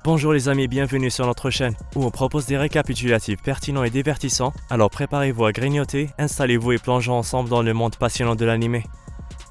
Bonjour les amis, bienvenue sur notre chaîne où on propose des récapitulatifs pertinents et divertissants. Alors préparez-vous à grignoter, installez-vous et plongeons ensemble dans le monde passionnant de l'anime.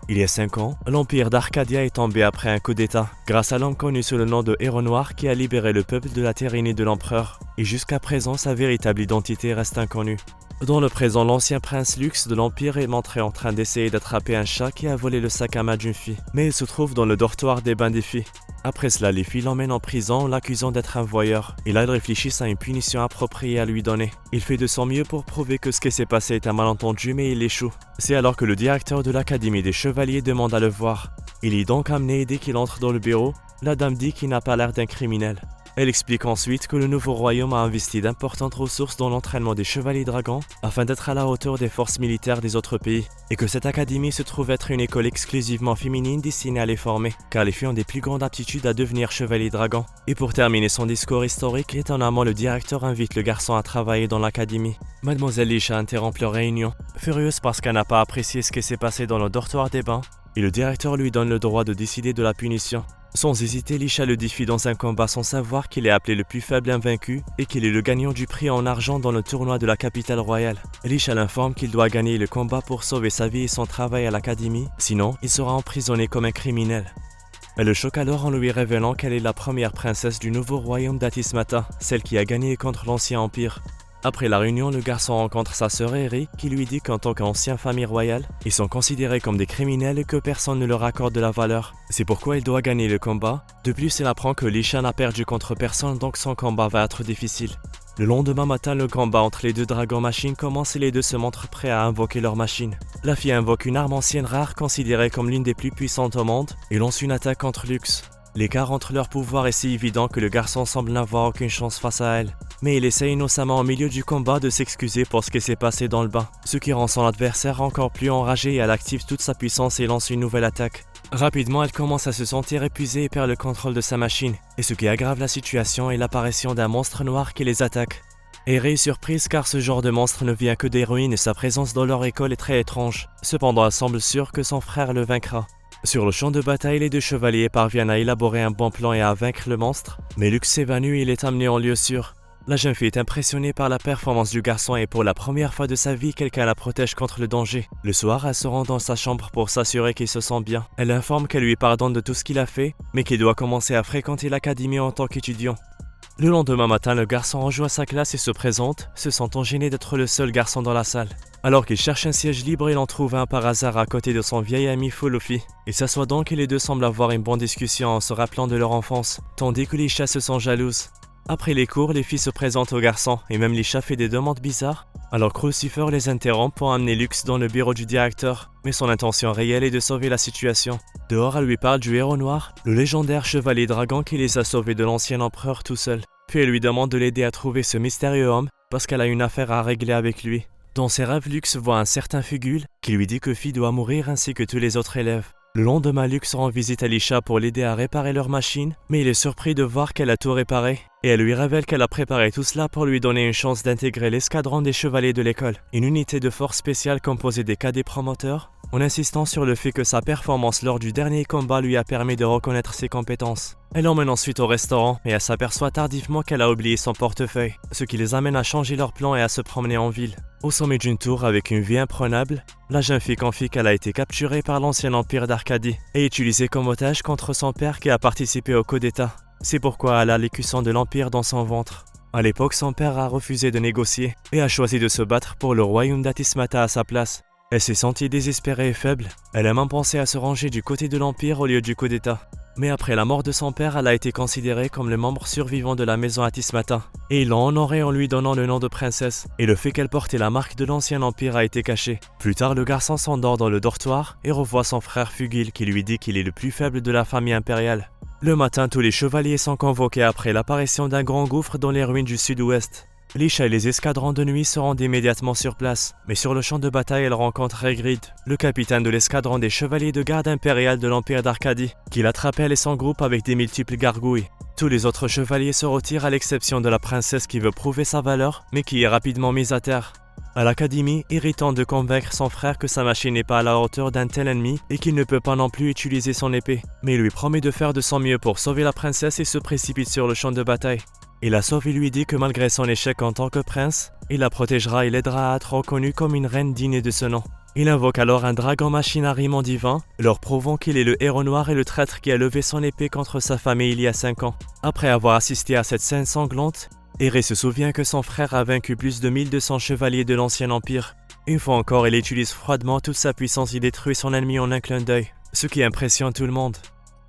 Il y a 5 ans, l'empire d'Arcadia est tombé après un coup d'état, grâce à l'homme connu sous le nom de Héros Noir qui a libéré le peuple de la tyrannie de l'empereur. Et jusqu'à présent, sa véritable identité reste inconnue. Dans le présent, l'ancien prince Lux de l'Empire est montré en train d'essayer d'attraper un chat qui a volé le sac à main d'une fille. Mais il se trouve dans le dortoir des bains des filles. Après cela, les filles l'emmènent en prison, l'accusant d'être un voyeur. Et là, ils réfléchissent à une punition appropriée à lui donner. Il fait de son mieux pour prouver que ce qui s'est passé est un malentendu, mais il échoue. C'est alors que le directeur de l'Académie des Chevaliers demande à le voir. Il est donc amené et dès qu'il entre dans le bureau, la dame dit qu'il n'a pas l'air d'un criminel. Elle explique ensuite que le nouveau royaume a investi d'importantes ressources dans l'entraînement des chevaliers dragons afin d'être à la hauteur des forces militaires des autres pays et que cette académie se trouve être une école exclusivement féminine destinée à les former car les filles ont des plus grandes aptitudes à devenir chevaliers dragons. Et pour terminer son discours historique, étonnamment le directeur invite le garçon à travailler dans l'académie. Mademoiselle Lisha interrompt leur réunion, furieuse parce qu'elle n'a pas apprécié ce qui s'est passé dans le dortoir des bains et le directeur lui donne le droit de décider de la punition. Sans hésiter, Lisha le défie dans un combat sans savoir qu'il est appelé le plus faible invaincu et qu'il est le gagnant du prix en argent dans le tournoi de la capitale royale. Lisha l'informe qu'il doit gagner le combat pour sauver sa vie et son travail à l'académie, sinon il sera emprisonné comme un criminel. Elle le choque alors en lui révélant qu'elle est la première princesse du nouveau royaume d'Atismata, celle qui a gagné contre l'ancien empire. Après la réunion, le garçon rencontre sa sœur Eri qui lui dit qu'en tant qu'ancienne famille royale, ils sont considérés comme des criminels et que personne ne leur accorde de la valeur. C'est pourquoi il doit gagner le combat. De plus, il apprend que Lisha n'a perdu contre personne donc son combat va être difficile. Le lendemain matin, le combat entre les deux dragons machines commence et les deux se montrent prêts à invoquer leur machine. La fille invoque une arme ancienne rare considérée comme l'une des plus puissantes au monde et lance une attaque contre Lux. L'écart entre leurs pouvoirs est si évident que le garçon semble n'avoir aucune chance face à elle. Mais il essaie innocemment au milieu du combat de s'excuser pour ce qui s'est passé dans le bain, ce qui rend son adversaire encore plus enragé et elle active toute sa puissance et lance une nouvelle attaque. Rapidement, elle commence à se sentir épuisée et perd le contrôle de sa machine, et ce qui aggrave la situation est l'apparition d'un monstre noir qui les attaque. Eri est surprise car ce genre de monstre ne vient que des ruines et sa présence dans leur école est très étrange. Cependant, elle semble sûre que son frère le vaincra. Sur le champ de bataille, les deux chevaliers parviennent à élaborer un bon plan et à vaincre le monstre, mais Lux s'évanouit et il est amené en lieu sûr. La jeune fille est impressionnée par la performance du garçon et pour la première fois de sa vie, quelqu'un la protège contre le danger. Le soir, elle se rend dans sa chambre pour s'assurer qu'il se sent bien. Elle informe qu'elle lui pardonne de tout ce qu'il a fait, mais qu'il doit commencer à fréquenter l'académie en tant qu'étudiant. Le lendemain matin, le garçon rejoint sa classe et se présente, se sentant gêné d'être le seul garçon dans la salle. Alors qu'il cherche un siège libre, il en trouve un par hasard à côté de son vieil ami Fuluffy. Il s'assoit donc et les deux semblent avoir une bonne discussion en se rappelant de leur enfance, tandis que Lisha se sent jalouse. Après les cours, les filles se présentent aux garçons et même Lisha fait des demandes bizarres. Alors Crucifer les interrompt pour amener Lux dans le bureau du directeur, mais son intention réelle est de sauver la situation. Dehors, elle lui parle du Héros Noir, le légendaire chevalier dragon qui les a sauvés de l'ancien empereur tout seul. Puis elle lui demande de l'aider à trouver ce mystérieux homme parce qu'elle a une affaire à régler avec lui. Dans ses rêves, Lux voit un certain Fugul qui lui dit que Fi doit mourir ainsi que tous les autres élèves. Le lendemain, Lux rend visite à Lisha pour l'aider à réparer leur machine, mais il est surpris de voir qu'elle a tout réparé, et elle lui révèle qu'elle a préparé tout cela pour lui donner une chance d'intégrer l'escadron des chevaliers de l'école, une unité de force spéciale composée des cadets promoteurs, en insistant sur le fait que sa performance lors du dernier combat lui a permis de reconnaître ses compétences. Elle l'emmène ensuite au restaurant et elle s'aperçoit tardivement qu'elle a oublié son portefeuille, ce qui les amène à changer leur plan et à se promener en ville. Au sommet d'une tour avec une vue imprenable, la jeune fille confie qu'elle a été capturée par l'ancien empire d'Arcadie et utilisée comme otage contre son père qui a participé au coup d'état. C'est pourquoi elle a l'écusson de l'empire dans son ventre. À l'époque, son père a refusé de négocier et a choisi de se battre pour le royaume d'Atismata à sa place. Elle s'est sentie désespérée et faible. Elle a même pensé à se ranger du côté de l'Empire au lieu du coup d'état. Mais après la mort de son père, elle a été considérée comme le membre survivant de la maison Atismata. Et ils l'ont honorée en lui donnant le nom de princesse. Et le fait qu'elle portait la marque de l'ancien empire a été caché. Plus tard, le garçon s'endort dans le dortoir et revoit son frère Fugil qui lui dit qu'il est le plus faible de la famille impériale. Le matin, tous les chevaliers sont convoqués après l'apparition d'un grand gouffre dans les ruines du sud-ouest. Lisha et les escadrons de nuit se rendent immédiatement sur place, mais sur le champ de bataille, elle rencontre Hagrid, le capitaine de l'escadron des chevaliers de garde impériale de l'Empire d'Arcadie, qui l'attrape elle et son groupe avec des multiples gargouilles. Tous les autres chevaliers se retirent à l'exception de la princesse qui veut prouver sa valeur, mais qui est rapidement mise à terre. À l'académie, irritant de convaincre son frère que sa machine n'est pas à la hauteur d'un tel ennemi et qu'il ne peut pas non plus utiliser son épée. Mais il lui promet de faire de son mieux pour sauver la princesse et se précipite sur le champ de bataille. Il la sauve et lui dit que malgré son échec en tant que prince, il la protégera et l'aidera à être reconnue comme une reine digne de ce nom. Il invoque alors un dragon machine à riment divin, leur prouvant qu'il est le héros noir et le traître qui a levé son épée contre sa famille il y a 5 ans. Après avoir assisté à cette scène sanglante, Aerys se souvient que son frère a vaincu plus de 1200 chevaliers de l'ancien empire. Une fois encore, il utilise froidement toute sa puissance et détruit son ennemi en un clin d'œil, ce qui impressionne tout le monde.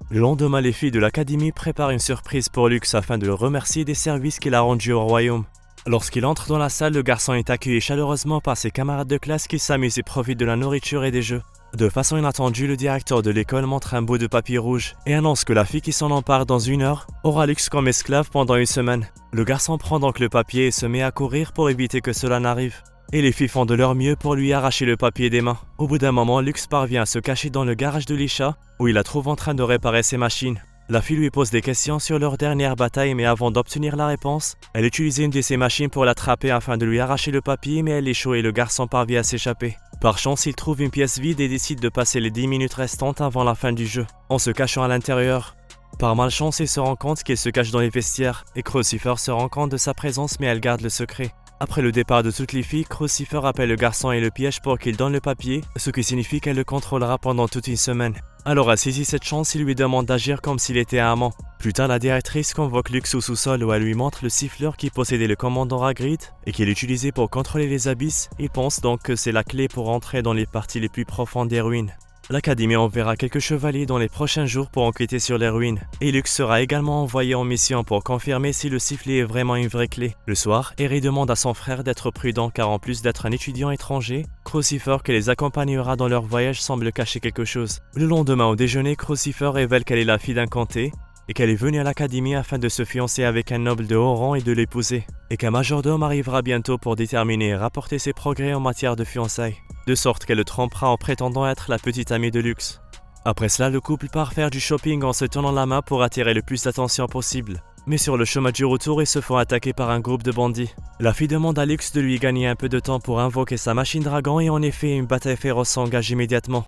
Le lendemain, les filles de l'académie préparent une surprise pour Lux afin de le remercier des services qu'il a rendus au royaume. Lorsqu'il entre dans la salle, le garçon est accueilli chaleureusement par ses camarades de classe qui s'amusent et profitent de la nourriture et des jeux. De façon inattendue, le directeur de l'école montre un bout de papier rouge et annonce que la fille qui s'en empare dans 1 heure aura Lux comme esclave pendant 1 semaine. Le garçon prend donc le papier et se met à courir pour éviter que cela n'arrive. Et les filles font de leur mieux pour lui arracher le papier des mains. Au bout d'un moment, Lux parvient à se cacher dans le garage de Lisha, où il la trouve en train de réparer ses machines. La fille lui pose des questions sur leur dernière bataille, mais avant d'obtenir la réponse, elle utilise une de ses machines pour l'attraper afin de lui arracher le papier, mais elle échoue et le garçon parvient à s'échapper. Par chance, il trouve une pièce vide et décide de passer les 10 minutes restantes avant la fin du jeu, en se cachant à l'intérieur. Par malchance, il se rend compte qu'il se cache dans les vestiaires, et Crucifer se rend compte de sa présence mais elle garde le secret. Après le départ de toutes les filles, Crucifer appelle le garçon et le piège pour qu'il donne le papier, ce qui signifie qu'elle le contrôlera pendant toute 1 semaine. Alors elle saisit cette chance et lui demande d'agir comme s'il était un amant. Plus tard, la directrice convoque Lux au sous-sol où elle lui montre le siffleur qui possédait le commandant Hagrid et qu'il utilisait pour contrôler les abysses. Il pense donc que c'est la clé pour entrer dans les parties les plus profondes des ruines. L'Académie enverra quelques chevaliers dans les prochains jours pour enquêter sur les ruines, et Lux sera également envoyé en mission pour confirmer si le sifflet est vraiment une vraie clé. Le soir, Harry demande à son frère d'être prudent car en plus d'être un étudiant étranger, Crucifer qui les accompagnera dans leur voyage semble cacher quelque chose. Le lendemain au déjeuner, Crucifer révèle qu'elle est la fille d'un comté, et qu'elle est venue à l'académie afin de se fiancer avec un noble de haut rang et de l'épouser, et qu'un majordome arrivera bientôt pour déterminer et rapporter ses progrès en matière de fiançailles, de sorte qu'elle le trompera en prétendant être la petite amie de Lux. Après cela, le couple part faire du shopping en se tenant la main pour attirer le plus d'attention possible. Mais sur le chemin du retour, ils se font attaquer par un groupe de bandits. La fille demande à Lux de lui gagner un peu de temps pour invoquer sa machine dragon et en effet, une bataille féroce s'engage immédiatement.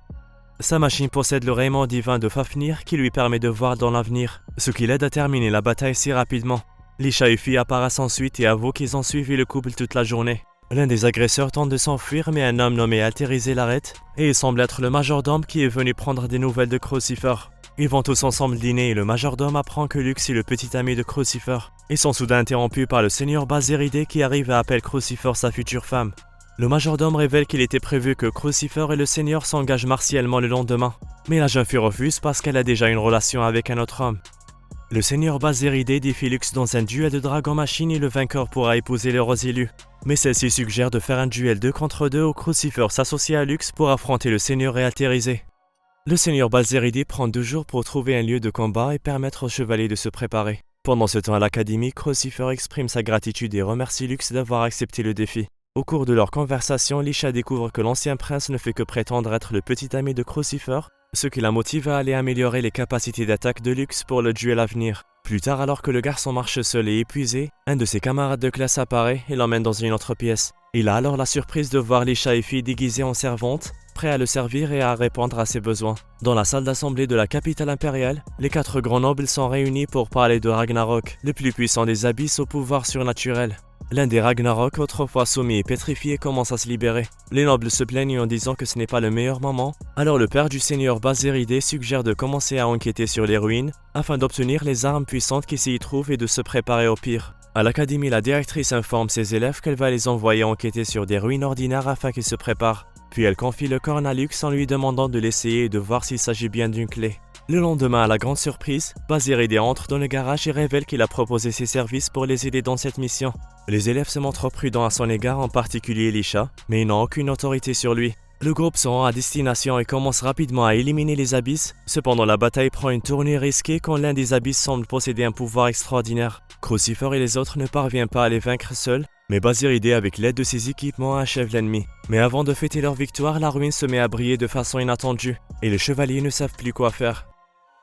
Sa machine possède le rayonnement divin de Fafnir qui lui permet de voir dans l'avenir, ce qui l'aide à terminer la bataille si rapidement. Lisha et Fille apparaissent ensuite et avouent qu'ils ont suivi le couple toute la journée. L'un des agresseurs tente de s'enfuir mais un homme nommé Altérisé l'arrête et il semble être le majordome qui est venu prendre des nouvelles de Crucifer. Ils vont tous ensemble dîner et le majordome apprend que Lux est le petit ami de Crucifer. Ils sont soudain interrompus par le seigneur Baséridé qui arrive et appelle Crucifer sa future femme. Le majordome révèle qu'il était prévu que Crucifer et le seigneur s'engagent martialement le lendemain, mais la jeune fille refuse parce qu'elle a déjà une relation avec un autre homme. Le seigneur Baséridé défie Lux dans un duel de dragon machine et le vainqueur pourra épouser les Rosilus. Mais celle-ci suggère de faire un duel 2 contre 2 où Crucifer s'associe à Lux pour affronter le seigneur et Altérisé. Le seigneur Baséridé prend 2 jours pour trouver un lieu de combat et permettre aux chevaliers de se préparer. Pendant ce temps à l'académie, Crucifer exprime sa gratitude et remercie Lux d'avoir accepté le défi. Au cours de leur conversation, Lisha découvre que l'ancien prince ne fait que prétendre être le petit ami de Crucifer, ce qui la motive à aller améliorer les capacités d'attaque de Lux pour le duel à venir. Plus tard, alors que le garçon marche seul et épuisé, un de ses camarades de classe apparaît et l'emmène dans une autre pièce. Il a alors la surprise de voir Lisha et Fille déguisées en servantes, prêts à le servir et à répondre à ses besoins. Dans la salle d'assemblée de la capitale impériale, les 4 grands nobles sont réunis pour parler de Ragnarok, le plus puissant des abysses au pouvoir surnaturel. L'un des Ragnarok, autrefois soumis et pétrifié, commence à se libérer. Les nobles se plaignent en disant que ce n'est pas le meilleur moment. Alors le père du seigneur Baséridé suggère de commencer à enquêter sur les ruines afin d'obtenir les armes puissantes qui s'y trouvent et de se préparer au pire. À l'académie, la directrice informe ses élèves qu'elle va les envoyer enquêter sur des ruines ordinaires afin qu'ils se préparent. Puis elle confie le corne à Lux en lui demandant de l'essayer et de voir s'il s'agit bien d'une clé. Le lendemain, à la grande surprise, Baséridé entre dans le garage et révèle qu'il a proposé ses services pour les aider dans cette mission. Les élèves se montrent prudents à son égard, en particulier Lisha, mais ils n'ont aucune autorité sur lui. Le groupe se rend à destination et commence rapidement à éliminer les abysses. Cependant, la bataille prend une tournure risquée quand l'un des abysses semble posséder un pouvoir extraordinaire. Crucifer et les autres ne parviennent pas à les vaincre seuls, mais Baséridé, avec l'aide de ses équipements, achève l'ennemi. Mais avant de fêter leur victoire, la ruine se met à briller de façon inattendue, et les chevaliers ne savent plus quoi faire.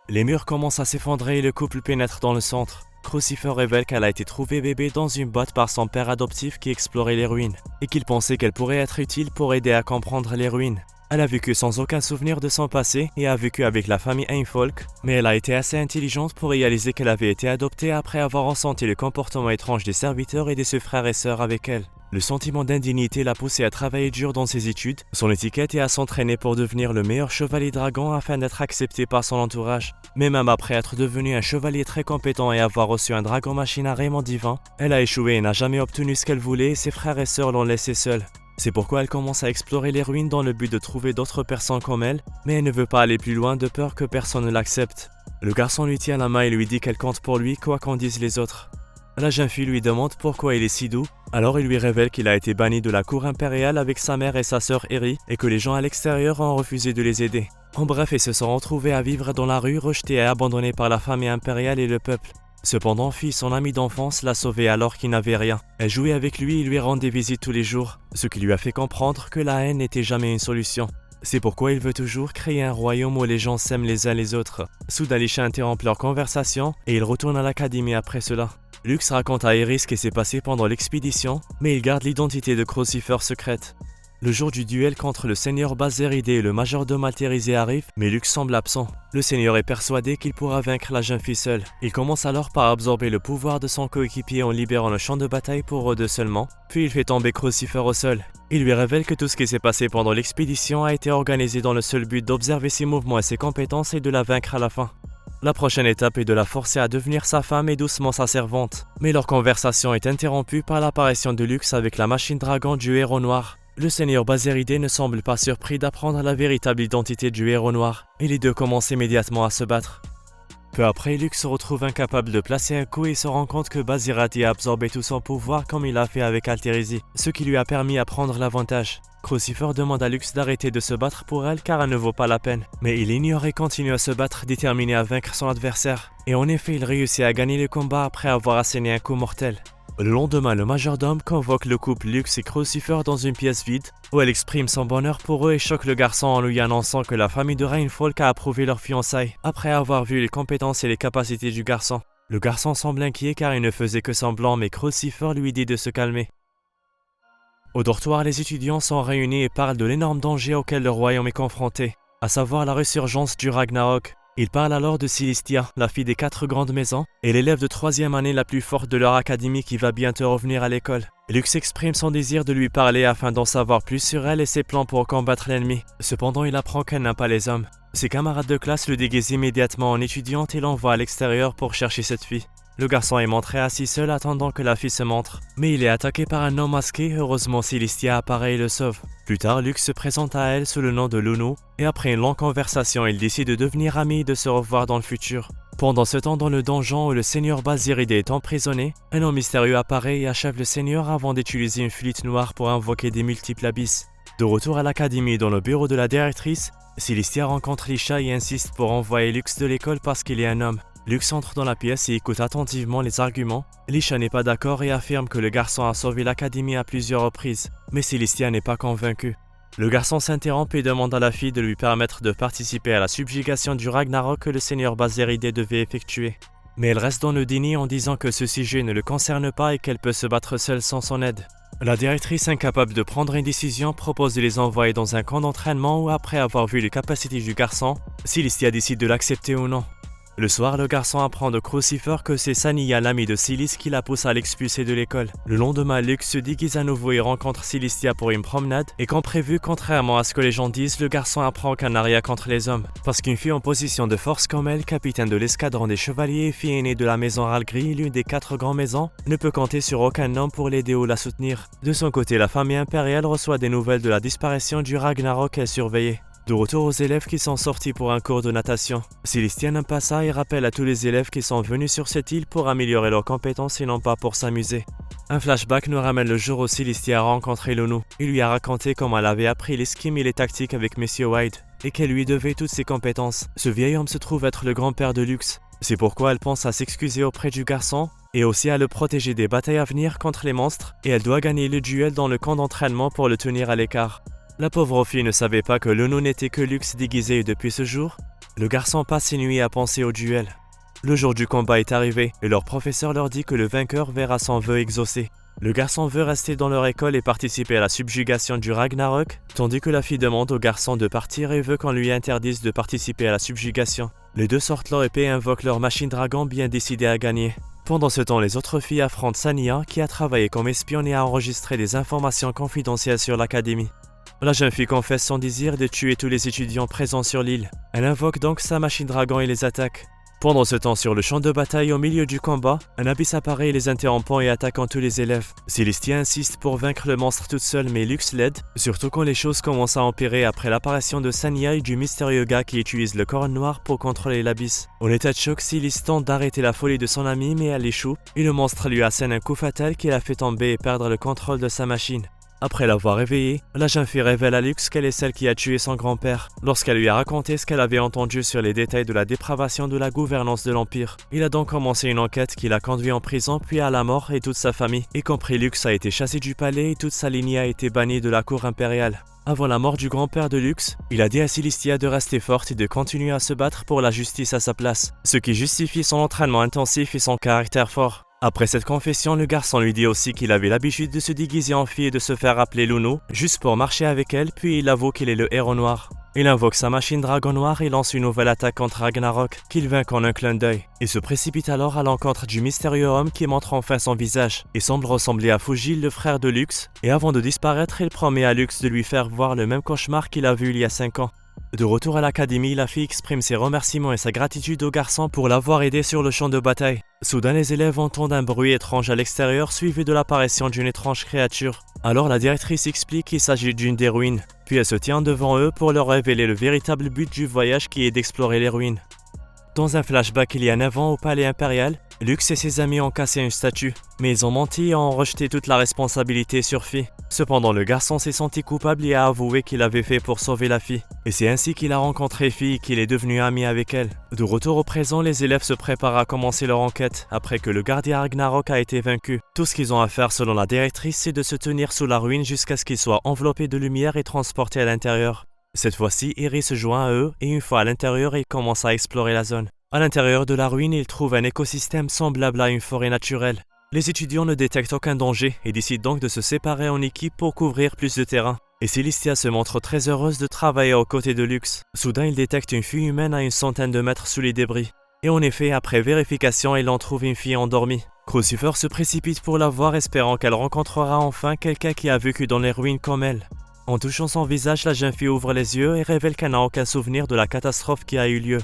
Les murs commencent à s'effondrer et le couple pénètre dans le centre. Crucifer révèle qu'elle a été trouvée bébé dans une boîte par son père adoptif qui explorait les ruines, et qu'il pensait qu'elle pourrait être utile pour aider à comprendre les ruines. Elle a vécu sans aucun souvenir de son passé et a vécu avec la famille Einfolk, mais elle a été assez intelligente pour réaliser qu'elle avait été adoptée après avoir ressenti le comportement étrange des serviteurs et de ses frères et sœurs avec elle. Le sentiment d'indignité l'a poussé à travailler dur dans ses études, son étiquette et à s'entraîner pour devenir le meilleur chevalier dragon afin d'être accepté par son entourage. Mais même après être devenu un chevalier très compétent et avoir reçu un dragon machine à rayement divin, elle a échoué et n'a jamais obtenu ce qu'elle voulait et ses frères et sœurs l'ont laissée seule. C'est pourquoi elle commence à explorer les ruines dans le but de trouver d'autres personnes comme elle, mais elle ne veut pas aller plus loin de peur que personne ne l'accepte. Le garçon lui tient la main et lui dit qu'elle compte pour lui quoi qu'en disent les autres. La jeune fille lui demande pourquoi il est si doux, alors il lui révèle qu'il a été banni de la cour impériale avec sa mère et sa sœur Eri et que les gens à l'extérieur ont refusé de les aider. En bref, ils se sont retrouvés à vivre dans la rue, rejetés et abandonnés par la famille impériale et le peuple. Cependant, Fille, son ami d'enfance, l'a sauvé alors qu'il n'avait rien. Elle jouait avec lui et lui rendait visite tous les jours, ce qui lui a fait comprendre que la haine n'était jamais une solution. C'est pourquoi il veut toujours créer un royaume où les gens s'aiment les uns les autres. Soudain, Lisha interrompt leur conversation et il retourne à l'académie après cela. Lux raconte à Eri ce qui s'est passé pendant l'expédition, mais il garde l'identité de Crucifer secrète. Le jour du duel contre le seigneur Bazeridé et le majordome altérisé arrive, mais Lux semble absent. Le seigneur est persuadé qu'il pourra vaincre la jeune fille seule. Il commence alors par absorber le pouvoir de son coéquipier en libérant le champ de bataille pour eux deux seulement, puis il fait tomber Crucifer au sol. Il lui révèle que tout ce qui s'est passé pendant l'expédition a été organisé dans le seul but d'observer ses mouvements et ses compétences et de la vaincre à la fin. La prochaine étape est de la forcer à devenir sa femme et doucement sa servante. Mais leur conversation est interrompue par l'apparition de Lux avec la machine dragon du héros noir. Le seigneur Bazeridé ne semble pas surpris d'apprendre la véritable identité du héros noir, et les deux commencent immédiatement à se battre. Peu après, Lux se retrouve incapable de placer un coup et se rend compte que Bazeridé a absorbé tout son pouvoir comme il a fait avec Altérésie, ce qui lui a permis à prendre l'avantage. Crucifer demande à Lux d'arrêter de se battre pour elle car elle ne vaut pas la peine, mais il ignore et continue à se battre déterminé à vaincre son adversaire. Et en effet, il réussit à gagner le combat après avoir asséné un coup mortel. Le lendemain, le majordome convoque le couple Lux et Crucifer dans une pièce vide, où elle exprime son bonheur pour eux et choque le garçon en lui annonçant que la famille de Reinfolk a approuvé leur fiançailles, après avoir vu les compétences et les capacités du garçon. Le garçon semble inquiet car il ne faisait que semblant, mais Crucifer lui dit de se calmer. Au dortoir, les étudiants sont réunis et parlent de l'énorme danger auquel le royaume est confronté, à savoir la résurgence du Ragnarok. Ils parlent alors de Célestia, la fille des 4 grandes maisons, et l'élève de 3e année la plus forte de leur académie qui va bientôt revenir à l'école. Lux exprime son désir de lui parler afin d'en savoir plus sur elle et ses plans pour combattre l'ennemi. Cependant, il apprend qu'elle n'aime pas les hommes. Ses camarades de classe le déguisent immédiatement en étudiante et l'envoient à l'extérieur pour chercher cette fille. Le garçon est montré assis seul attendant que la fille se montre, mais il est attaqué par un homme masqué. Heureusement, Célestia apparaît et le sauve. Plus tard, Lux se présente à elle sous le nom de Lunu, et après une longue conversation, ils décident de devenir amis et de se revoir dans le futur. Pendant ce temps, dans le donjon où le seigneur Bazeridé est emprisonné, un homme mystérieux apparaît et achève le seigneur avant d'utiliser une flûte noire pour invoquer des multiples abysses. De retour à l'académie dans le bureau de la directrice, Célestia rencontre Lisha et insiste pour envoyer Lux de l'école parce qu'il est un homme. Lux entre dans la pièce et écoute attentivement les arguments. Lisha n'est pas d'accord et affirme que le garçon a sauvé l'académie à plusieurs reprises, mais Célestia n'est pas convaincue. Le garçon s'interrompt et demande à la fille de lui permettre de participer à la subjugation du Ragnarok que le seigneur Bazeridé devait effectuer. Mais elle reste dans le déni en disant que ce sujet ne le concerne pas et qu'elle peut se battre seule sans son aide. La directrice, incapable de prendre une décision, propose de les envoyer dans un camp d'entraînement où, après avoir vu les capacités du garçon, Célestia décide de l'accepter ou non. Le soir, le garçon apprend de Crucifer que c'est Sania, l'ami de Silis, qui la pousse à l'expulser de l'école. Le lendemain, Lux se déguise à nouveau et rencontre Célestia pour une promenade, et comme prévu, contrairement à ce que les gens disent, le garçon apprend qu'elle n'a rien contre les hommes. Parce qu'une fille en position de force comme elle, capitaine de l'escadron des chevaliers et fille aînée de la maison Ralgris, l'une des 4 grandes maisons, ne peut compter sur aucun homme pour l'aider ou la soutenir. De son côté, la famille impériale reçoit des nouvelles de la disparition du Ragnarok et est surveillée. De retour aux élèves qui sont sortis pour un cours de natation. Célestia n'aime pas ça et rappelle à tous les élèves qui sont venus sur cette île pour améliorer leurs compétences et non pas pour s'amuser. Un flashback nous ramène le jour où Célestia a rencontré Lunu. Il lui a raconté comment elle avait appris l'escrime et les tactiques avec Monsieur White et qu'elle lui devait toutes ses compétences. Ce vieil homme se trouve être le grand-père de Lux. C'est pourquoi elle pense à s'excuser auprès du garçon et aussi à le protéger des batailles à venir contre les monstres, et elle doit gagner le duel dans le camp d'entraînement pour le tenir à l'écart. La pauvre fille ne savait pas que Lunu n'était que Lux déguisé et depuis ce jour, le garçon passe ses nuits à penser au duel. Le jour du combat est arrivé et leur professeur leur dit que le vainqueur verra son vœu exaucé. Le garçon veut rester dans leur école et participer à la subjugation du Ragnarok, tandis que la fille demande au garçon de partir et veut qu'on lui interdise de participer à la subjugation. Les deux sortent leur épée et invoquent leur machine dragon bien décidée à gagner. Pendant ce temps, les autres filles affrontent Sania qui a travaillé comme espionne et a enregistré des informations confidentielles sur l'académie. La jeune fille confesse son désir de tuer tous les étudiants présents sur l'île. Elle invoque donc sa machine dragon et les attaque. Pendant ce temps, sur le champ de bataille au milieu du combat, un abysse apparaît les interrompant et attaquant tous les élèves. Célestia insiste pour vaincre le monstre toute seule mais Lux l'aide, surtout quand les choses commencent à empirer après l'apparition de Sania et du mystérieux gars qui utilise le corps noir pour contrôler l'abysse. En état de choc, Célis tente d'arrêter la folie de son ami mais elle échoue et le monstre lui assène un coup fatal qui la fait tomber et perdre le contrôle de sa machine. Après l'avoir réveillée, la jeune fille révèle à Lux qu'elle est celle qui a tué son grand-père, lorsqu'elle lui a raconté ce qu'elle avait entendu sur les détails de la dépravation de la gouvernance de l'Empire. Il a donc commencé une enquête qui l'a conduit en prison puis à la mort et toute sa famille, y compris Lux a été chassé du palais et toute sa lignée a été bannie de la cour impériale. Avant la mort du grand-père de Lux, il a dit à Célestia de rester forte et de continuer à se battre pour la justice à sa place, ce qui justifie son entraînement intensif et son caractère fort. Après cette confession, le garçon lui dit aussi qu'il avait l'habitude de se déguiser en fille et de se faire appeler Luno, juste pour marcher avec elle, puis il avoue qu'il est le héros noir. Il invoque sa machine dragon noire et lance une nouvelle attaque contre Ragnarok, qu'il vainc en un clin d'œil, et se précipite alors à l'encontre du mystérieux homme qui montre enfin son visage, et semble ressembler à Fujil, le frère de Lux, et avant de disparaître, il promet à Lux de lui faire voir le même cauchemar qu'il a vu il y a 5 ans. De retour à l'académie, la fille exprime ses remerciements et sa gratitude au garçon pour l'avoir aidé sur le champ de bataille. Soudain, les élèves entendent un bruit étrange à l'extérieur suivi de l'apparition d'une étrange créature. Alors la directrice explique qu'il s'agit d'une des ruines, puis elle se tient devant eux pour leur révéler le véritable but du voyage qui est d'explorer les ruines. Dans un flashback il y a 9 ans au palais impérial, Lux et ses amis ont cassé une statue, mais ils ont menti et ont rejeté toute la responsabilité sur Fi. Cependant, le garçon s'est senti coupable et a avoué qu'il avait fait pour sauver la fille. Et c'est ainsi qu'il a rencontré Fi et qu'il est devenu ami avec elle. De retour au présent, les élèves se préparent à commencer leur enquête après que le gardien Ragnarok a été vaincu. Tout ce qu'ils ont à faire selon la directrice, c'est de se tenir sous la ruine jusqu'à ce qu'ils soient enveloppés de lumière et transportés à l'intérieur. Cette fois-ci, Eri se joint à eux et une fois à l'intérieur, il commence à explorer la zone. À l'intérieur de la ruine, il trouve un écosystème semblable à une forêt naturelle. Les étudiants ne détectent aucun danger et décident donc de se séparer en équipe pour couvrir plus de terrain. Et Célestia se montre très heureuse de travailler aux côtés de Lux. Soudain, il détecte une fille humaine à une centaine de mètres sous les débris. Et en effet, après vérification, il en trouve une fille endormie. Crucifer se précipite pour la voir, espérant qu'elle rencontrera enfin quelqu'un qui a vécu dans les ruines comme elle. En touchant son visage, la jeune fille ouvre les yeux et révèle qu'elle n'a aucun souvenir de la catastrophe qui a eu lieu.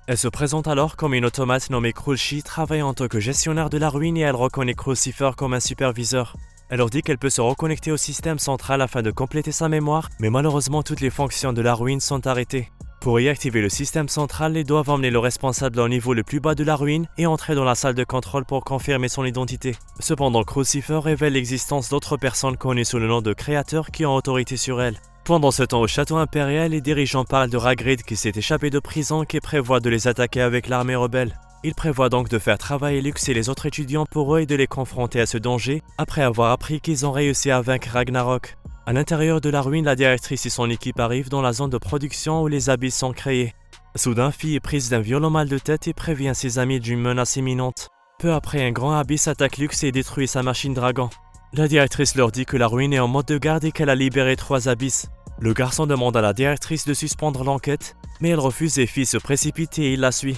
Elle se présente alors comme une automate nommée Krulshi, travaillant en tant que gestionnaire de la ruine et elle reconnaît Crucifer comme un superviseur. Elle leur dit qu'elle peut se reconnecter au système central afin de compléter sa mémoire, mais malheureusement toutes les fonctions de la ruine sont arrêtées. Pour y activer le système central, ils doivent emmener le responsable au niveau le plus bas de la ruine et entrer dans la salle de contrôle pour confirmer son identité. Cependant, Crucifer révèle l'existence d'autres personnes connues sous le nom de créateurs qui ont autorité sur elle. Pendant ce temps au château impérial, les dirigeants parlent de Ragrid qui s'est échappé de prison et qui prévoit de les attaquer avec l'armée rebelle. Il prévoit donc de faire travailler Lux et les autres étudiants pour eux et de les confronter à ce danger, après avoir appris qu'ils ont réussi à vaincre Ragnarok. À l'intérieur de la ruine, la directrice et son équipe arrivent dans la zone de production où les abysses sont créés. Soudain, Fi est prise d'un violent mal de tête et prévient ses amis d'une menace imminente. Peu après, un grand abysse attaque Lux et détruit sa machine dragon. La directrice leur dit que la ruine est en mode de garde et qu'elle a libéré 3 abysses. Le garçon demande à la directrice de suspendre l'enquête, mais elle refuse et Fi se précipite et il la suit.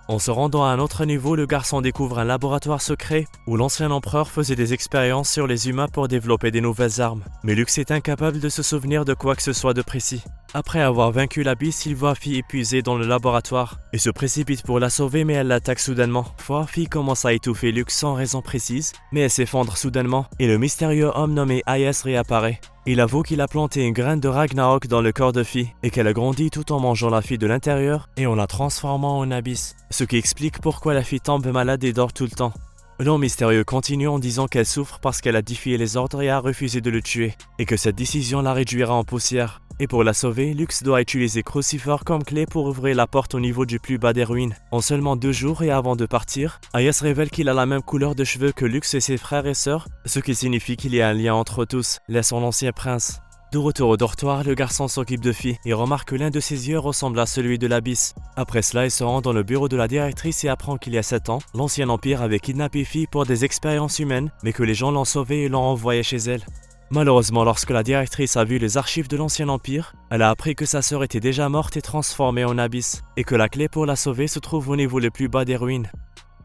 En se rendant à un autre niveau, le garçon découvre un laboratoire secret où l'ancien empereur faisait des expériences sur les humains pour développer des nouvelles armes. Mais Lux est incapable de se souvenir de quoi que ce soit de précis. Après avoir vaincu l'abysse, il voit Fi épuisée dans le laboratoire et se précipite pour la sauver mais elle l'attaque soudainement. Fi commence à étouffer Lux sans raison précise, mais elle s'effondre soudainement et le mystérieux homme nommé Hayes réapparaît. Il avoue qu'il a planté une graine de Ragnarok dans le corps de Fi et qu'elle a grandi tout en mangeant la fille de l'intérieur et en la transformant en abysse. Ce qui explique pourquoi la fille tombe malade et dort tout le temps. L'homme mystérieux continue en disant qu'elle souffre parce qu'elle a défié les ordres et a refusé de le tuer, et que cette décision la réduira en poussière. Et pour la sauver, Lux doit utiliser Crucifer comme clé pour ouvrir la porte au niveau du plus bas des ruines. En seulement 2 jours et avant de partir, Hayes révèle qu'il a la même couleur de cheveux que Lux et ses frères et sœurs, ce qui signifie qu'il y a un lien entre tous, laissant l'ancien prince. De retour au dortoir, le garçon s'occupe de Phi et remarque que l'un de ses yeux ressemble à celui de l'Abysse. Après cela, il se rend dans le bureau de la directrice et apprend qu'il y a 7 ans, l'Ancien Empire avait kidnappé Phi pour des expériences humaines, mais que les gens l'ont sauvée et l'ont envoyée chez elle. Malheureusement, lorsque la directrice a vu les archives de l'Ancien Empire, elle a appris que sa sœur était déjà morte et transformée en Abysse, et que la clé pour la sauver se trouve au niveau le plus bas des ruines.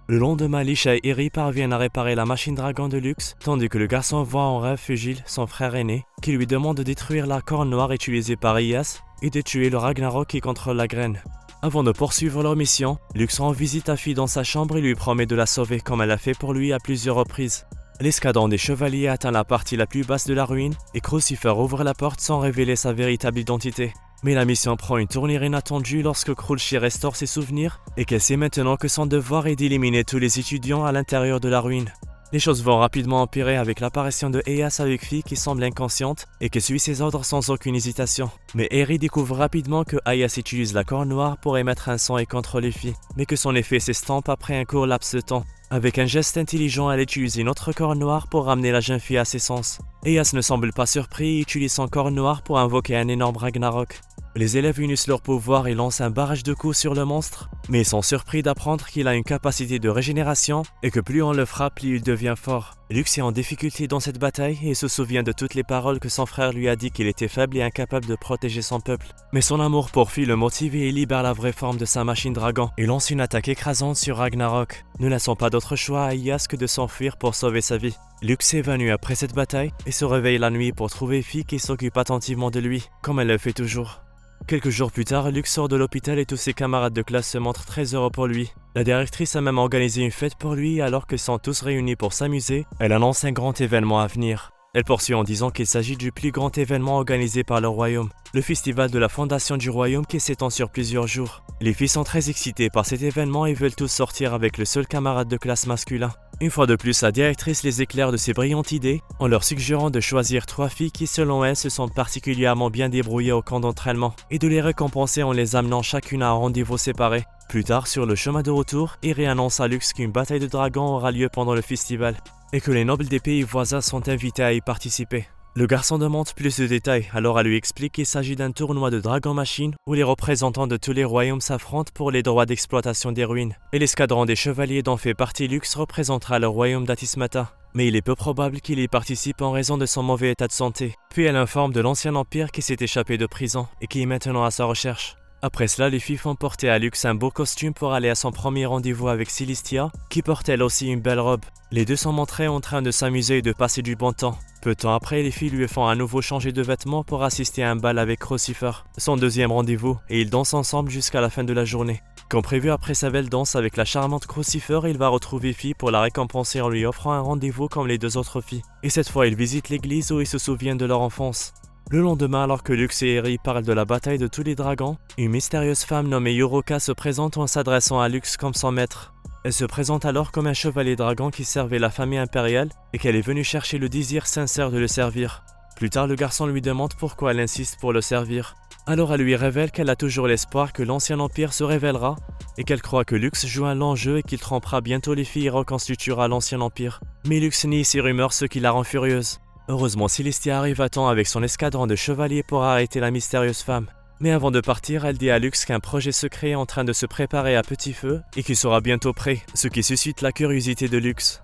Le lendemain, Lisha et Eri parviennent à réparer la machine dragon de Lux, tandis que le garçon voit en rêve Fugil, son frère aîné, qui lui demande de détruire la corne noire utilisée par Ias et de tuer le Ragnarok qui contrôle la graine. Avant de poursuivre leur mission, Lux rend visite à Phi dans sa chambre et lui promet de la sauver comme elle a fait pour lui à plusieurs reprises. L'escadron des chevaliers atteint la partie la plus basse de la ruine et Crucifer ouvre la porte sans révéler sa véritable identité. Mais la mission prend une tournure inattendue lorsque Krulchi restaure ses souvenirs et qu'elle sait maintenant que son devoir est d'éliminer tous les étudiants à l'intérieur de la ruine. Les choses vont rapidement empirer avec l'apparition de Eyas avec Phi qui semble inconsciente et qui suit ses ordres sans aucune hésitation. Mais Eri découvre rapidement que Eyas utilise la corne noire pour émettre un son et contrôler Phi, mais que son effet s'estompe après un court laps de temps. Avec un geste intelligent, elle utilise une autre corne noire pour ramener la jeune fille à ses sens. Eyas ne semble pas surpris et utilise son corne noire pour invoquer un énorme Ragnarok. Les élèves unissent leur pouvoir et lancent un barrage de coups sur le monstre, mais ils sont surpris d'apprendre qu'il a une capacité de régénération et que plus on le frappe, plus il devient fort. Lux est en difficulté dans cette bataille et se souvient de toutes les paroles que son frère lui a dit qu'il était faible et incapable de protéger son peuple. Mais son amour pour Phi le motive et il libère la vraie forme de sa machine dragon et lance une attaque écrasante sur Ragnarok, ne laissant pas d'autre choix à Eyas que de s'enfuir pour sauver sa vie. Lux s'évanouit après cette bataille et se réveille la nuit pour trouver Phi qui s'occupe attentivement de lui, comme elle le fait toujours. Quelques jours plus tard, Lux sort de l'hôpital et tous ses camarades de classe se montrent très heureux pour lui. La directrice a même organisé une fête pour lui et alors qu'ils sont tous réunis pour s'amuser, elle annonce un grand événement à venir. Elle poursuit en disant qu'il s'agit du plus grand événement organisé par le royaume, le festival de la fondation du royaume qui s'étend sur plusieurs jours. Les filles sont très excitées par cet événement et veulent tous sortir avec le seul camarade de classe masculin. Une fois de plus, la directrice les éclaire de ses brillantes idées en leur suggérant de choisir 3 filles qui, selon elle, se sont particulièrement bien débrouillées au camp d'entraînement et de les récompenser en les amenant chacune à un rendez-vous séparé. Plus tard, sur le chemin de retour, Eri annonce à Lux qu'une bataille de dragons aura lieu pendant le festival et que les nobles des pays voisins sont invités à y participer. Le garçon demande plus de détails, alors elle lui explique qu'il s'agit d'un tournoi de Dragon Machine où les représentants de tous les royaumes s'affrontent pour les droits d'exploitation des ruines. Et l'escadron des chevaliers dont fait partie Lux représentera le royaume d'Atismata. Mais il est peu probable qu'il y participe en raison de son mauvais état de santé. Puis elle informe de l'Ancien Empire qui s'est échappé de prison et qui est maintenant à sa recherche. Après cela, les filles font porter à Lux un beau costume pour aller à son premier rendez-vous avec Celestia, qui porte elle aussi une belle robe. Les deux sont montrés en train de s'amuser et de passer du bon temps. Peu de temps après, les filles lui font à nouveau changer de vêtements pour assister à un bal avec Crucifer, son deuxième rendez-vous, et ils dansent ensemble jusqu'à la fin de la journée. Comme prévu après sa belle danse avec la charmante Crucifer, il va retrouver Phi pour la récompenser en lui offrant un rendez-vous comme les deux autres filles. Et cette fois, il visite l'église où ils se souviennent de leur enfance. Le lendemain, alors que Lux et Eri parlent de la bataille de tous les dragons, une mystérieuse femme nommée Yoroka se présente en s'adressant à Lux comme son maître. Elle se présente alors comme un chevalier dragon qui servait la famille impériale et qu'elle est venue chercher le désir sincère de le servir. Plus tard, le garçon lui demande pourquoi elle insiste pour le servir. Alors elle lui révèle qu'elle a toujours l'espoir que l'Ancien Empire se révélera et qu'elle croit que Lux joue un long jeu et qu'il trompera bientôt les filles et reconstituera l'Ancien Empire. Mais Lux nie ces rumeurs, ce qui la rend furieuse. Heureusement, Celestia arrive à temps avec son escadron de chevaliers pour arrêter la mystérieuse femme. Mais avant de partir, elle dit à Lux qu'un projet secret est en train de se préparer à petit feu et qu'il sera bientôt prêt, ce qui suscite la curiosité de Lux.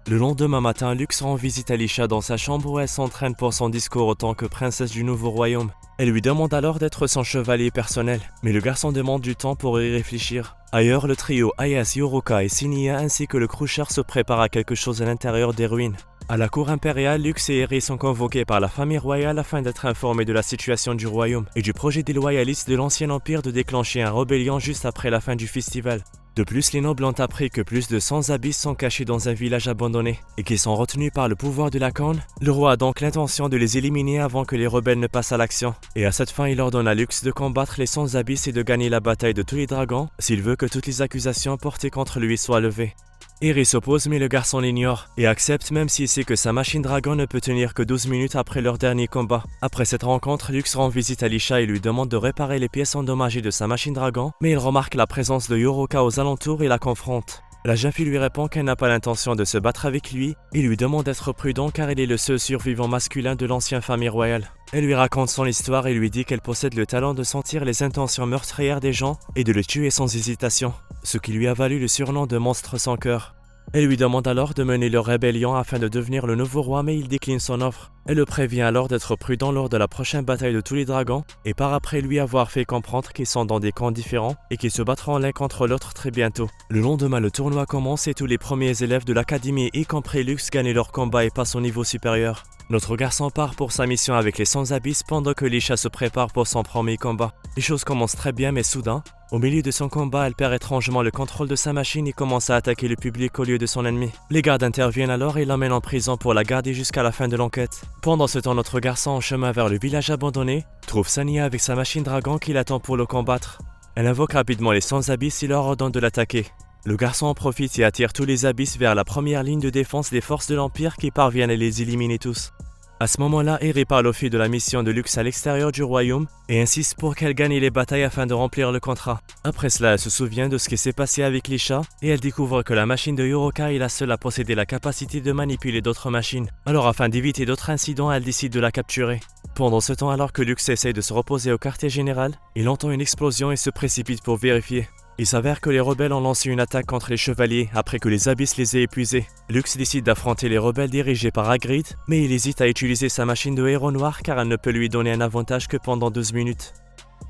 Le lendemain matin, Lux rend visite à Lisha dans sa chambre où elle s'entraîne pour son discours en tant que princesse du nouveau royaume. Elle lui demande alors d'être son chevalier personnel, mais le garçon demande du temps pour y réfléchir. Ailleurs, le trio Eyas, Yoroka et Sinia ainsi que le Crusher se préparent à quelque chose à l'intérieur des ruines. À la cour impériale, Lux et Eri sont convoqués par la famille royale afin d'être informés de la situation du royaume et du projet des loyalistes de l'Ancien Empire de déclencher une rébellion juste après la fin du festival. De plus, les nobles ont appris que plus de 100 abysses sont cachés dans un village abandonné et qu'ils sont retenus par le pouvoir de la Corne. Le roi a donc l'intention de les éliminer avant que les rebelles ne passent à l'action. Et à cette fin, il ordonne à Lux de combattre les 100 abysses et de gagner la bataille de tous les dragons s'il veut que toutes les accusations portées contre lui soient levées. Eri s'oppose mais le garçon l'ignore et accepte même s'il sait que sa machine dragon ne peut tenir que 12 minutes après leur dernier combat. Après cette rencontre, Lux rend visite à Lisha et lui demande de réparer les pièces endommagées de sa machine dragon, mais il remarque la présence de Yoroka aux alentours et la confronte. La jeune fille lui répond qu'elle n'a pas l'intention de se battre avec lui et lui demande d'être prudent car il est le seul survivant masculin de l'ancienne famille royale. Elle lui raconte son histoire et lui dit qu'elle possède le talent de sentir les intentions meurtrières des gens et de les tuer sans hésitation, ce qui lui a valu le surnom de monstre sans cœur. Elle lui demande alors de mener leur rébellion afin de devenir le nouveau roi, mais il décline son offre. Elle le prévient alors d'être prudent lors de la prochaine bataille de tous les dragons et part après lui avoir fait comprendre qu'ils sont dans des camps différents et qu'ils se battront l'un contre l'autre très bientôt. Le lendemain, le tournoi commence et tous les premiers élèves de l'académie, y compris Lux, gagnent leur combat et passent au niveau supérieur. Notre garçon part pour sa mission avec les sans-abysses pendant que Lisha se prépare pour son premier combat. Les choses commencent très bien mais soudain, au milieu de son combat, elle perd étrangement le contrôle de sa machine et commence à attaquer le public au lieu de son ennemi. Les gardes interviennent alors et l'emmènent en prison pour la garder jusqu'à la fin de l'enquête. Pendant ce temps, notre garçon, en chemin vers le village abandonné, trouve Sania avec sa machine dragon qui l'attend pour le combattre. Elle invoque rapidement les sans-abysses et leur ordonne de l'attaquer. Le garçon en profite et attire tous les abysses vers la première ligne de défense des forces de l'Empire qui parviennent à les éliminer tous. À ce moment-là, Eri parle aux filles de la mission de Lux à l'extérieur du royaume et insiste pour qu'elles gagnent les batailles afin de remplir le contrat. Après cela, elle se souvient de ce qui s'est passé avec Lisha et elle découvre que la machine de Yoroka est la seule à posséder la capacité de manipuler d'autres machines. Alors afin d'éviter d'autres incidents, elle décide de la capturer. Pendant ce temps, alors que Lux essaie de se reposer au quartier général, il entend une explosion et se précipite pour vérifier. Il s'avère que les rebelles ont lancé une attaque contre les chevaliers après que les abysses les aient épuisés. Lux décide d'affronter les rebelles dirigés par Hagrid, mais il hésite à utiliser sa machine de héros noir car elle ne peut lui donner un avantage que pendant 12 minutes.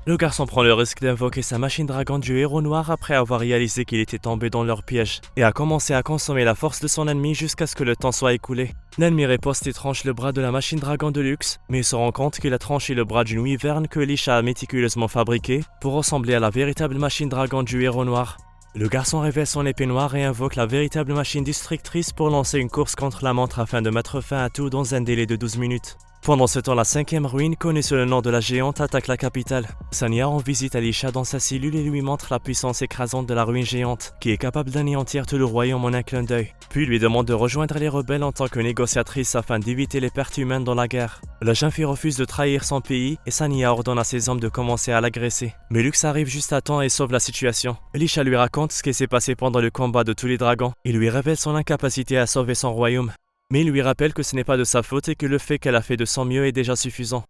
Le garçon prend le risque d'invoquer sa machine dragon du héros noir après avoir réalisé qu'il était tombé dans leur piège et a commencé à consommer la force de son ennemi jusqu'à ce que le temps soit écoulé. L'ennemi riposte et tranche le bras de la machine dragon de Lux, mais il se rend compte qu'il a tranché le bras d'une wyvern que Lisha a méticuleusement fabriqué pour ressembler à la véritable machine dragon du héros noir. Le garçon révèle son épée noire et invoque la véritable machine destructrice pour lancer une course contre la montre afin de mettre fin à tout dans un délai de 12 minutes. Pendant ce temps, la 5e ruine, connue sous le nom de la géante, attaque la capitale. Sania rend visite à Lisha dans sa cellule et lui montre la puissance écrasante de la ruine géante, qui est capable d'anéantir tout le royaume en un clin d'œil. Puis lui demande de rejoindre les rebelles en tant que négociatrice afin d'éviter les pertes humaines dans la guerre. La jeune fille refuse de trahir son pays et Sania ordonne à ses hommes de commencer à l'agresser. Mais Lux arrive juste à temps et sauve la situation. Lisha lui raconte ce qui s'est passé pendant le combat de tous les dragons et lui révèle son incapacité à sauver son royaume. Mais il lui rappelle que ce n'est pas de sa faute et que le fait qu'elle a fait de son mieux est déjà suffisant.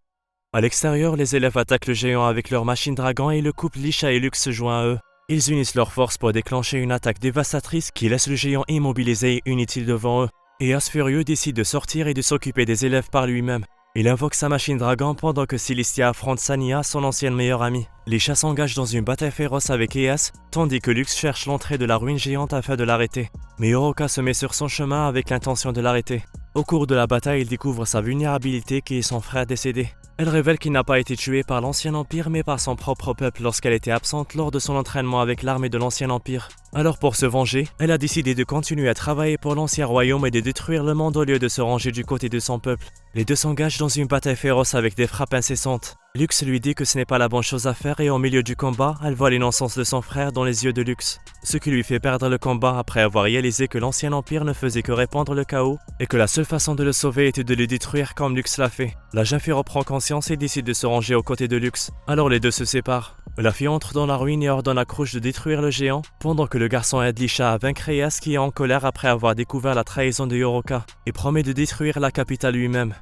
À l'extérieur, les élèves attaquent le géant avec leur machine dragon et le couple Lisha et Lux se joint à eux. Ils unissent leurs forces pour déclencher une attaque dévastatrice qui laisse le géant immobilisé et inutile devant eux. Et As furieux décide de sortir et de s'occuper des élèves par lui-même. Il invoque sa machine dragon pendant que Celestia affronte Sania, son ancienne meilleure amie. Lisha s'engage dans une bataille féroce avec Eas, tandis que Lux cherche l'entrée de la ruine géante afin de l'arrêter. Mais Yoroka se met sur son chemin avec l'intention de l'arrêter. Au cours de la bataille, il découvre sa vulnérabilité qui est son frère décédé. Elle révèle qu'il n'a pas été tué par l'Ancien Empire mais par son propre peuple lorsqu'elle était absente lors de son entraînement avec l'armée de l'Ancien Empire. Alors pour se venger, elle a décidé de continuer à travailler pour l'Ancien Royaume et de détruire le monde au lieu de se ranger du côté de son peuple. Les deux s'engagent dans une bataille féroce avec des frappes incessantes. Lux lui dit que ce n'est pas la bonne chose à faire et au milieu du combat, elle voit l'innocence de son frère dans les yeux de Lux. Ce qui lui fait perdre le combat après avoir réalisé que l'Ancien Empire ne faisait que répandre le chaos et que la seule façon de le sauver était de le détruire comme Lux l'a fait. La jeune fille reprend conscience et décide de se ranger aux côtés de Lux. Alors les deux se séparent. La fille entre dans la ruine et ordonne à Crouch de détruire le géant, pendant que le garçon aide Lisha à vaincre Eas qui est en colère après avoir découvert la trahison de Yoroka et promet de détruire la capitale lui-même.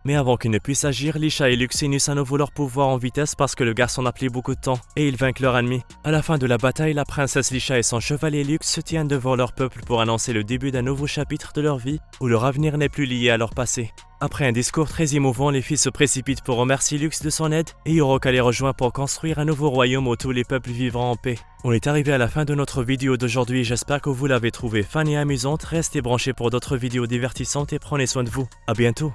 Mais avant qu'il ne puisse agir, Lisha et Lux unissent à nouveau leur pouvoir en vitesse parce que le garçon n'a pris beaucoup de temps et ils vainquent leur ennemi. À la fin de la bataille, la princesse Lisha et son chevalier Lux se tiennent devant leur peuple pour annoncer le début d'un nouveau chapitre de leur vie où leur avenir n'est plus lié à leur passé. Après un discours très émouvant, les filles se précipitent pour remercier Lux de son aide et Yoroka les rejoint pour construire un nouveau royaume où tous les peuples vivront en paix. On est arrivé à la fin de notre vidéo d'aujourd'hui, j'espère que vous l'avez trouvée fun et amusante. Restez branchés pour d'autres vidéos divertissantes et prenez soin de vous. À bientôt.